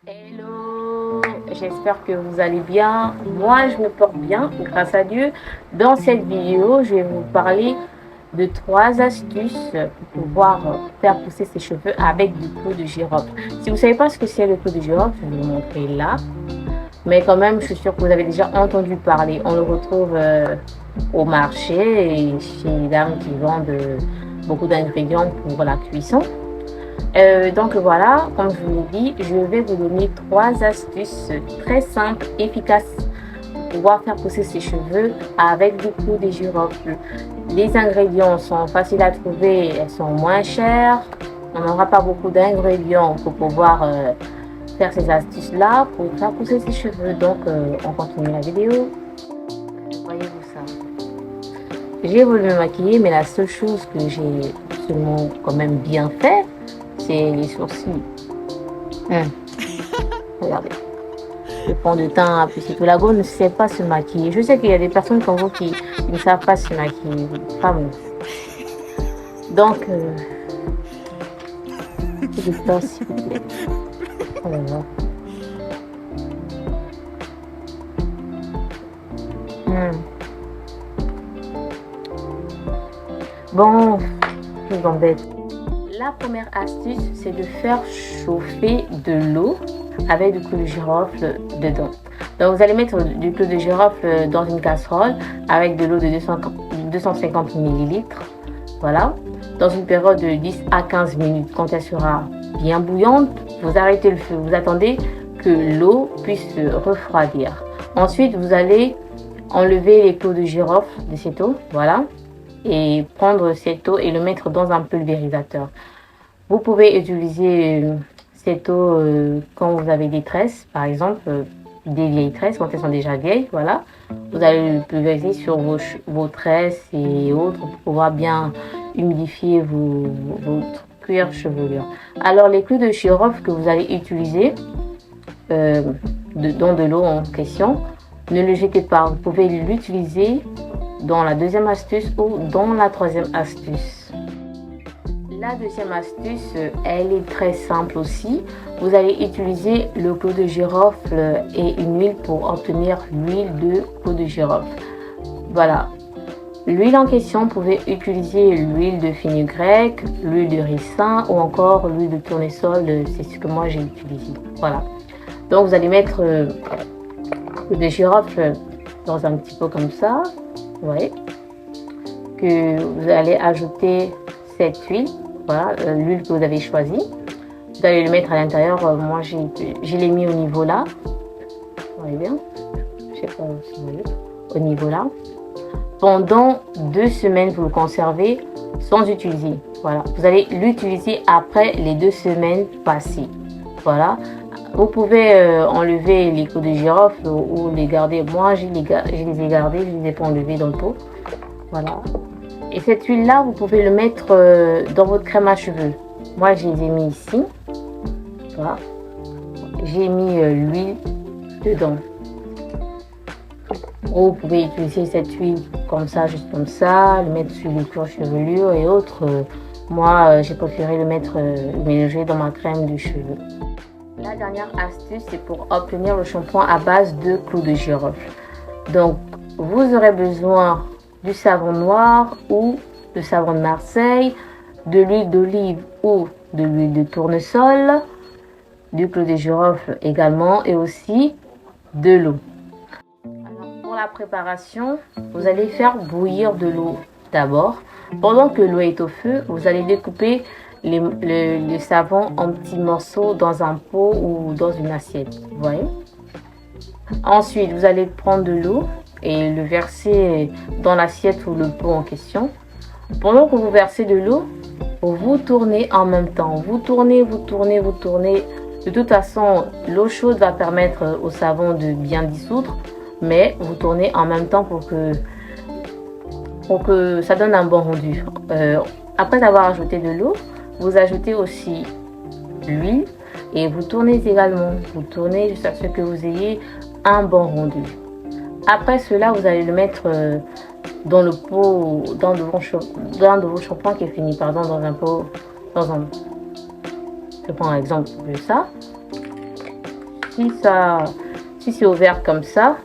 Hello, j'espère que vous allez bien. Moi, je me porte bien, grâce à Dieu. Dans cette vidéo, je vais vous parler de 3 astuces pour pouvoir faire pousser ses cheveux avec du clou de girofle. Si vous ne savez pas ce que c'est le clou de girofle, je vais vous montrer là. Mais quand même, je suis sûre que vous avez déjà entendu parler. On le retrouve au marché et chez les dames qui vendent beaucoup d'ingrédients pour la cuisson. Donc voilà, comme je vous l'ai dit, je vais vous donner 3 astuces très simples, efficaces pour pouvoir faire pousser ses cheveux avec du clou de girofle. Les ingrédients sont faciles à trouver, elles sont moins chères. On n'aura pas beaucoup d'ingrédients pour pouvoir faire ces astuces-là pour faire pousser ses cheveux. Donc on continue la vidéo. Voyez-vous ça? J'ai voulu me maquiller, mais la seule chose que j'ai absolument quand même bien fait, c'est les sourcils. Regardez, le fond de teint, puis c'est tout. La go ne sait pas se maquiller. Je sais qu'il y a des personnes comme vous qui ne savent pas se maquiller. Femmes. Donc, je passe, s'il vous plaît. Oh là là. Bon, je vous embête. La première astuce, c'est de faire chauffer de l'eau avec du clou de girofle dedans. Donc, vous allez mettre du clou de girofle dans une casserole avec de l'eau de 250 ml. Voilà. Dans une période de 10 à 15 minutes, quand elle sera bien bouillante, vous arrêtez le feu. Vous attendez que l'eau puisse se refroidir. Ensuite, vous allez enlever les clous de girofle de cette eau. Voilà. Et prendre cette eau et le mettre dans un pulvérisateur. Vous pouvez utiliser cette eau quand vous avez des tresses, par exemple, des vieilles tresses, quand elles sont déjà vieilles, voilà. Vous allez le pulvériser sur vos tresses et autres pour pouvoir bien humidifier votre cuir chevelure. Alors, les clous de girofle que vous allez utiliser dans de l'eau en question, ne le jetez pas. Vous pouvez l'utiliser dans la deuxième astuce ou dans la troisième astuce. La deuxième astuce, elle est très simple aussi. Vous allez utiliser le clou de girofle et une huile pour obtenir l'huile de clou de girofle. Voilà. L'huile en question, vous pouvez utiliser l'huile de fenugrec, l'huile de ricin ou encore l'huile de tournesol. C'est ce que moi j'ai utilisé. Voilà. Donc vous allez mettre le clou de girofle dans un petit pot comme ça. Vous voyez que vous allez ajouter cette huile, voilà, l'huile que vous avez choisie. Vous allez le mettre à l'intérieur. Moi, je l'ai mis au niveau là. Vous voyez bien, je sais pas si vous voyez, au niveau là. Pendant 2 semaines, vous le conservez sans utiliser. Voilà, vous allez l'utiliser après les 2 semaines passées. Voilà. Vous pouvez enlever les clous de girofle ou les garder. Moi, je les ai gardés, je ne les ai pas enlevés dans le pot. Voilà. Et cette huile-là, vous pouvez le mettre dans votre crème à cheveux. Moi, je les ai mis ici. Voilà. J'ai mis l'huile dedans. Ou vous pouvez utiliser cette huile comme ça, juste comme ça, le mettre sur le cuir chevelure et autres. Moi, j'ai préféré le mettre mélanger dans ma crème de cheveux. La dernière astuce, c'est pour obtenir le shampoing à base de clou de girofle. Donc, vous aurez besoin du savon noir ou de savon de Marseille, de l'huile d'olive ou de l'huile de tournesol, du clou de girofle également et aussi de l'eau. Alors, pour la préparation, vous allez faire bouillir de l'eau d'abord. Pendant que l'eau est au feu, vous allez découper le savon en petits morceaux dans un pot ou dans une assiette. Vous voyez? Ensuite, vous allez prendre de l'eau et le verser dans l'assiette ou le pot en question. Pendant que vous versez de l'eau, vous tournez en même temps. Vous tournez, vous tournez, vous tournez. De toute façon, l'eau chaude va permettre au savon de bien dissoudre, mais vous tournez en même temps pour que ça donne un bon rendu. Après avoir ajouté de l'eau, vous ajoutez aussi l'huile et vous tournez également. Vous tournez jusqu'à ce que vous ayez un bon rendu. Après cela, vous allez le mettre dans le pot, dans de vos shampoings qui est fini, pardon, dans un pot, je prends l'exemple de ça. si c'est ouvert comme ça,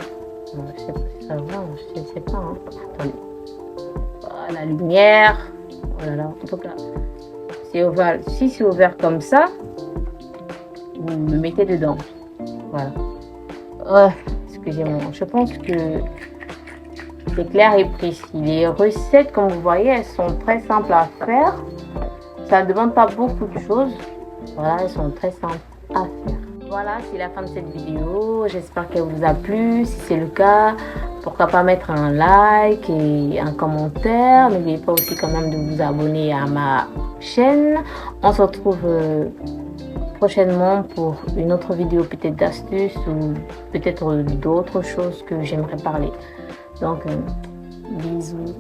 je sais pas si ça va, je sais pas. Hein. Attendez. Voilà, la lumière. Voilà, en tout cas, c'est ovale. Si c'est ouvert comme ça, vous le mettez dedans. Voilà. Excusez-moi. Je pense que c'est clair et précis. Les recettes, comme vous voyez, elles sont très simples à faire. Ça ne demande pas beaucoup de choses. Voilà, elles sont très simples à faire. Voilà, c'est la fin de cette vidéo. J'espère qu'elle vous a plu. Si c'est le cas, pourquoi pas mettre un like et un commentaire. N'oubliez pas aussi quand même de vous abonner à ma chaîne. On se retrouve prochainement pour une autre vidéo, peut-être d'astuces ou peut-être d'autres choses que j'aimerais parler. Donc, bisous.